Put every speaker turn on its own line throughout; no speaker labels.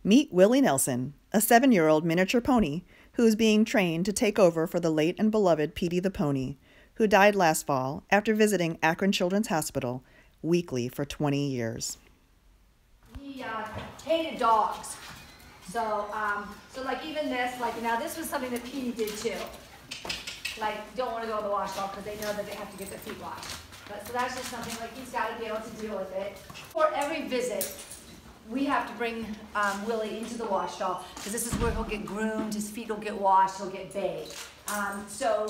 Meet Willie Nelson, a 7-year-old miniature pony who is being trained to take over for the late and beloved Petey the pony, who died last fall after visiting Akron Children's Hospital weekly for 20 years.
He hated dogs. So like even this, now this was something that Petey did too. Like, don't want to go in the wash dog because they know that they have to get their feet washed. But so that's just something like he's got to be able to deal with it. For every visit, we have to bring Willie into the wash stall because this is where he'll get groomed, his feet will get washed, he'll get bathed. So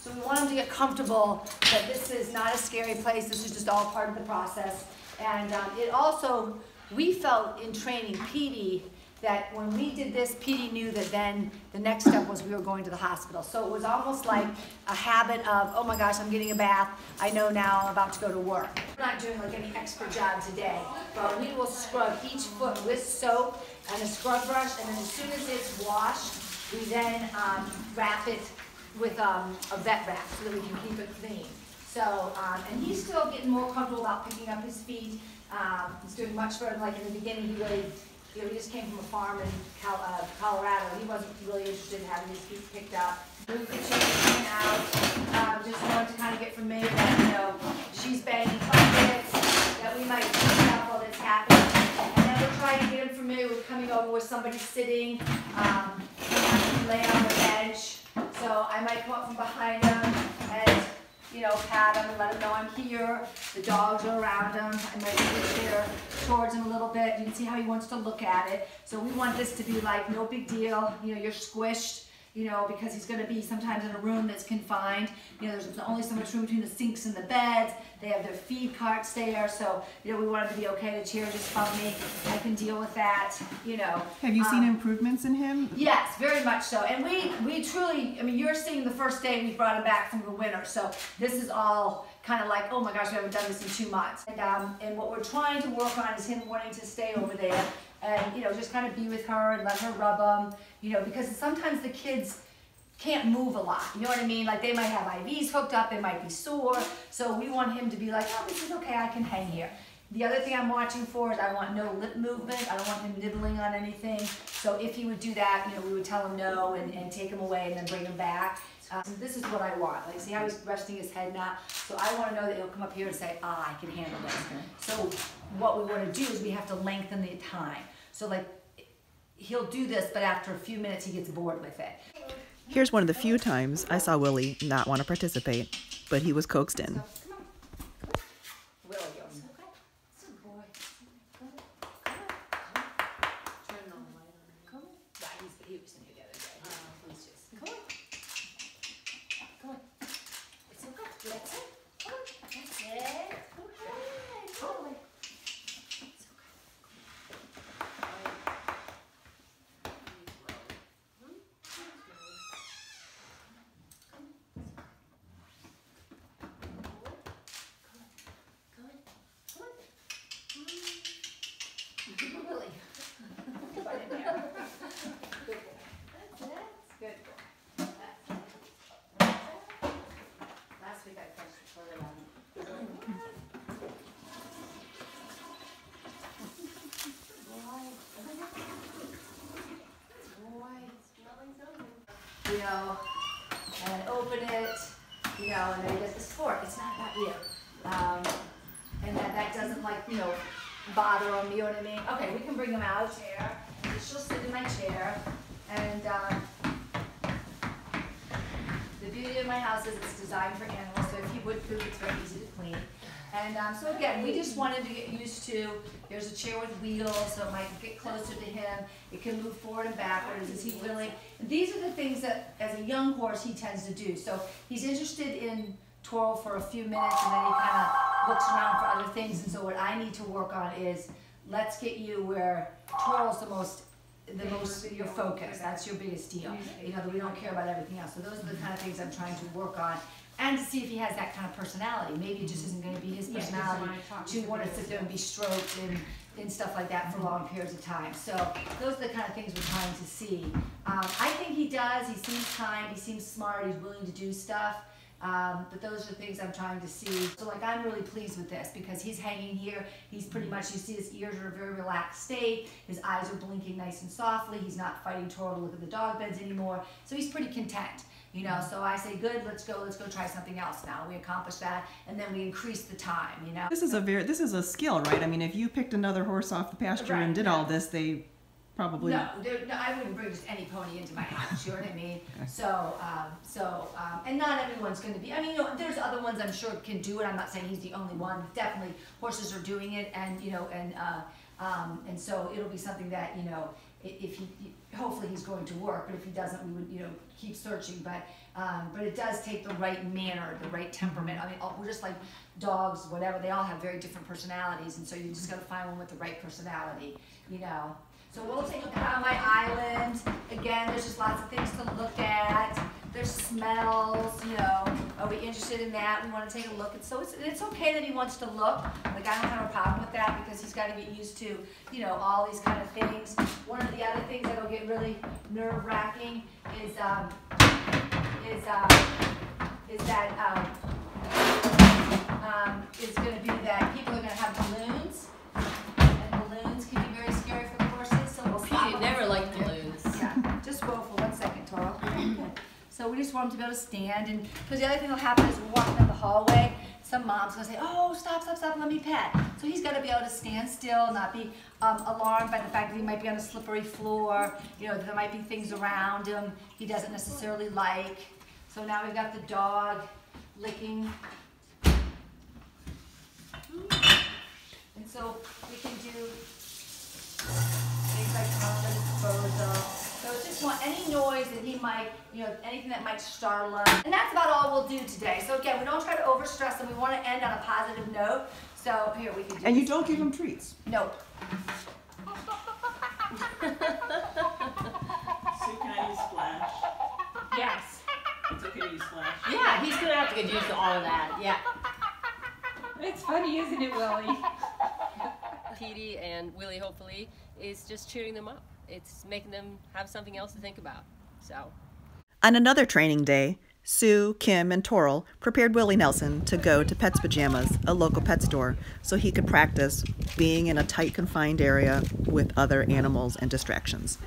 we want him to get comfortable that this is not a scary place, this is just all part of the process. And it also, we felt in training Petey that when we did this, Petey knew that then the next step was we were going to the hospital. So it was almost like a habit of, oh my gosh, I'm getting a bath. I know now I'm about to go to work. We're not doing like any expert job today, but we will scrub each foot with soap and a scrub brush, and then as soon as it's washed, we then wrap it with a vet wrap so that we can keep it clean. So, and he's still getting more comfortable about picking up his feet. He's doing much better. Like in the beginning, he really, he just came from a farm in Colorado. He wasn't really interested in having his feet picked up. Move the chain out. Just wanted to kind of get familiar that, you know, she's banging buckets, that we might pick up while it's happening. And then we're trying to get him familiar with coming over with somebody sitting. He lay on the bench. So I might come up from behind him and, you know, pat him and let him know I'm here. The dogs are around him. I might reach there towards him a little bit. You can see how he wants to look at it. So we want this to be like no big deal. You know, you're squished, you know, because he's going to be sometimes in a room that's confined. You know, there's only so much room between the sinks and the beds. They have their feed carts there. So, you know, we want him to be okay. The chair just found me. I can deal with that, you know.
Have you seen improvements in him?
Yes, very much so. And we truly, I mean, you're seeing the first day we brought him back from the winter. So this is all kind of like, oh my gosh, we haven't done this in 2 months. And what we're trying to work on is him wanting to stay over there and, you know, just kind of be with her and let her rub him, you know, because sometimes the kids can't move a lot, you know what I mean? Like they might have IVs hooked up, they might be sore, so we want him to be like, oh, this is okay, I can hang here. The other thing I'm watching for is I want no lip movement. I don't want him nibbling on anything. So if he would do that, you know, we would tell him no and take him away and then bring him back. So this is what I want. Like, see how he's resting his head now? So I want to know that he'll come up here and say, ah, I can handle this. So what we want to do is we have to lengthen the time. So like, he'll do this, but after a few minutes he gets bored with it.
Here's one of the few times I saw Willie not want to participate, but he was coaxed in.
You know, and open it, you know, and then get the sport. It's not about you. And that doesn't, like, you know, bother him, you know what I mean? Okay, we can bring him out of the chair. She'll sit in my chair. And the beauty of my house is it's designed for animals, so if he would poop, it's very easy to clean. And so again, we just wanted to get used to, there's a chair with wheels, so it might get closer to him. It can move forward and backwards. Is he willing? These are the things that, as a young horse, he tends to do. So he's interested in twirl for a few minutes, and then he kind of looks around for other things. And so what I need to work on is, let's get you where twirl's the most your focus. That's your biggest deal. You know, that we don't care about everything else. So those are the kind of things I'm trying to work on. And to see if he has that kind of personality. Maybe it just isn't going to be his personality to want to sit there and be stroked and stuff like that for long periods of time. So those are the kind of things we're trying to see. I think he does. He seems kind. He seems smart. He's willing to do stuff. But those are things I'm trying to see. So like I'm really pleased with this because he's hanging here. He's pretty much, you see his ears are in a very relaxed state. His eyes are blinking nice and softly. He's not fighting Toro to look at the dog beds anymore. So he's pretty content. You know, so I say, good, let's go try something else now. We accomplish that, and then we increase the time, you know.
This is a skill, right? I mean, if you picked another horse off the pasture and did all this, they probably...
No, I wouldn't bring just any pony into my house, you know what I mean? Okay. So, and not everyone's going to be, I mean, you know, there's other ones I'm sure can do it. I'm not saying he's the only one. Definitely horses are doing it, and, you know, and so it'll be something that, you know, if he, hopefully he's going to work, but if he doesn't, we would, you know, keep searching. But it does take the right manner, the right temperament. I mean, we're just like dogs, whatever. They all have very different personalities, and so you just got to find one with the right personality, you know. So we'll take a look around my island. Again, there's just lots of things to look at. There's smells, you know. Are we interested in that? We want to take a look. And so it's okay that he wants to look. Like, I don't have a problem with that because he's got to get used to, you know, all these kind of things. One of the other things that'll get really nerve-wracking is going to be that people are going to have balloons. And balloons can be very scary for the horses. So we'll stop.
You never liked balloons.
Yeah, just roll for 1 second, Toro. So we just want him to be able to stand, and because the other thing that'll happen is we're walking down the hallway, some mom's gonna say, oh, stop, let me pet. So he's gotta be able to stand still, not be alarmed by the fact that he might be on a slippery floor, you know, there might be things around him he doesn't necessarily like. So now we've got the dog licking. And so we can do things like common disposal. So just want any noise that he might, you know, anything that might startle him. And that's about all we'll do today. So again, we don't try to overstress them. We want to end on a positive note. So here we can do.
And you don't give him treats?
Nope.
So can I use Splash?
Yes.
It's okay to use Splash?
Yeah, he's gonna have to get used to all of that. Yeah.
It's funny, isn't it, Willie?
Petey and Willie, hopefully, is just cheering them up. It's making them have something else to think about. So.
On another training day, Sue, Kim, and Toril prepared Willie Nelson to go to Pets Pajamas, a local pet store, so he could practice being in a tight, confined area with other animals and distractions.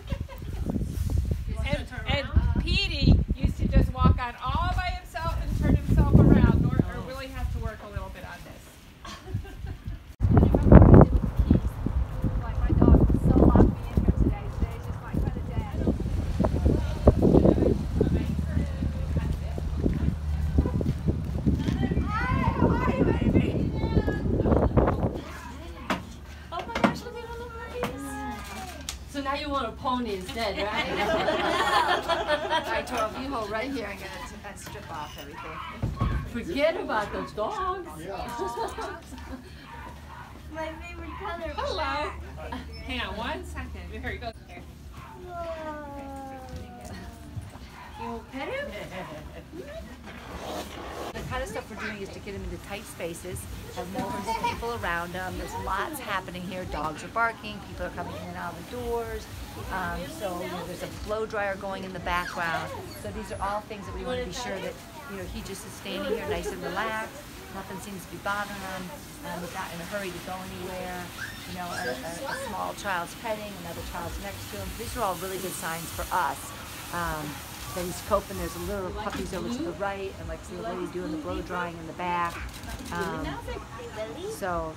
And Petey used to just walk out all by himself and turn himself around, or Willie has to work a little bit on this.
Like my dog so locked me in here today. Today's just my kind of day. Hi, how are you, baby?
Oh my gosh, look at all the puppies. So now you want a pony instead, right?
All right, Toro, you hold right here and get it and strip off everything.
Forget about those dogs.
My favorite color.
Hello. Hang on 1 second. Here you go.
You pet him? The kind of stuff we're doing is to get him into tight spaces, have multiple people around him. There's lots happening here. Dogs are barking, people are coming in and out of the doors. So you know, there's a blow dryer going in the background. So these are all things that we want to be sure that, you know, he just is standing here nice and relaxed. Nothing seems to be bothering him. He's not in a hurry to go anywhere. You know, a small child's petting, another child's next to him. These are all really good signs for us. That he's coping. There's a little puppies over to the right, and like see the lady doing the blow drying in the back. So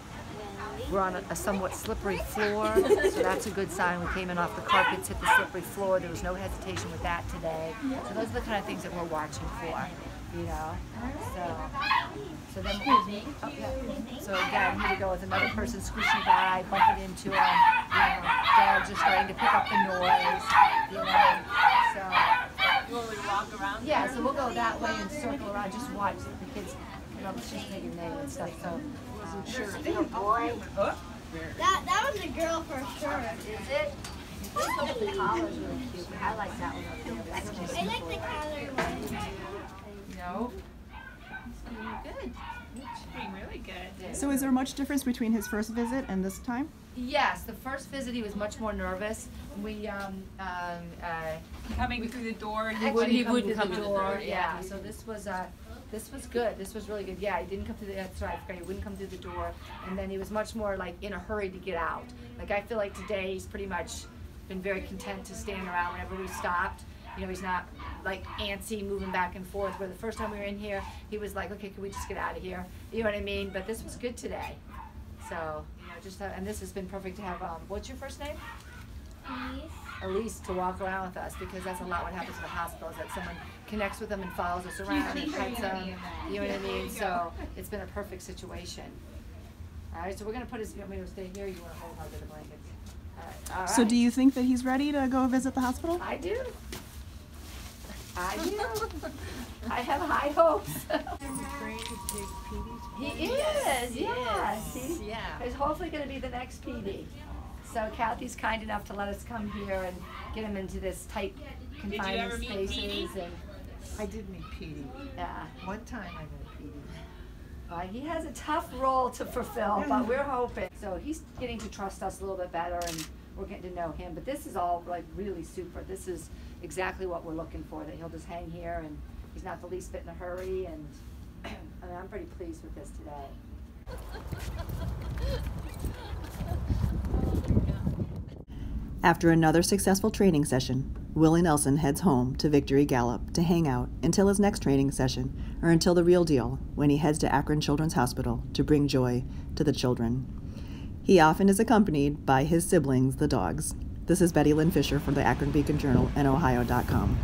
we're on a somewhat slippery floor, so that's a good sign. We came in off the carpets, hit the slippery floor. There was no hesitation with that today. So those are the kind of things that we're watching for, you know. So then, so again, here we go with another person squishing by, bumping into him. You know, dogs are starting to pick up the noise. You know, so.
Will we walk around?
Yeah, so we'll go that way and circle around. Just watch the kids, you know, she's making name and stuff. So wasn't sure.
A boy. That was a girl for sure.
Is it? This one with the collar is really cute. I like that one up there. That's just
I like the color one.
No.
Good. It's doing really good.
So is there much difference between his first visit and this time?
Yes, the first visit he was much more nervous. We
Coming through the door,
he
wouldn't
come
come
through
to
the door. Yeah. So this was this was good. This was really good. Yeah, he didn't come through that's right, I forgot, he wouldn't come through the door. And then he was much more like in a hurry to get out. Like I feel like today he's pretty much been very content to stand around whenever we stopped. You know, he's not like antsy moving back and forth, where the first time we were in here, he was like, okay, can we just get out of here? You know what I mean? But this was good today. So, you know, just, and this has been perfect to have, what's your first name? Elise, to walk around with us, because that's a lot what happens in the hospital, is that someone connects with them and follows us around and pets them. You know what I mean? So it's been a perfect situation. All right, so we're gonna put his, you want me to stay here, or you wanna hold on to the blankets? All right.
So do you think that he's ready to go visit the hospital?
I do. I do. I have high hopes. He is, yes.
Yeah.
He's hopefully going to be the next PD. So Kathy's kind enough to let us come here and get him into this tight confinement
ever meet
spaces.
Petey?
And
I did meet Petey.
yeah,
One time I met Petey.
he has a tough role to fulfill, but we're hoping. So he's getting to trust us a little bit better, and we're getting to know him. But this is all like really super. This is exactly what we're looking for, that he'll just hang here and he's not the least bit in a hurry, and I mean, I'm pretty pleased with this today.
After another successful training session, Willie Nelson heads home to Victory Gallop to hang out until his next training session, or until the real deal, when he heads to Akron Children's Hospital to bring joy to the children. He often is accompanied by his siblings, the dogs. This is Betty Lynn Fisher for the Akron Beacon Journal and Ohio.com.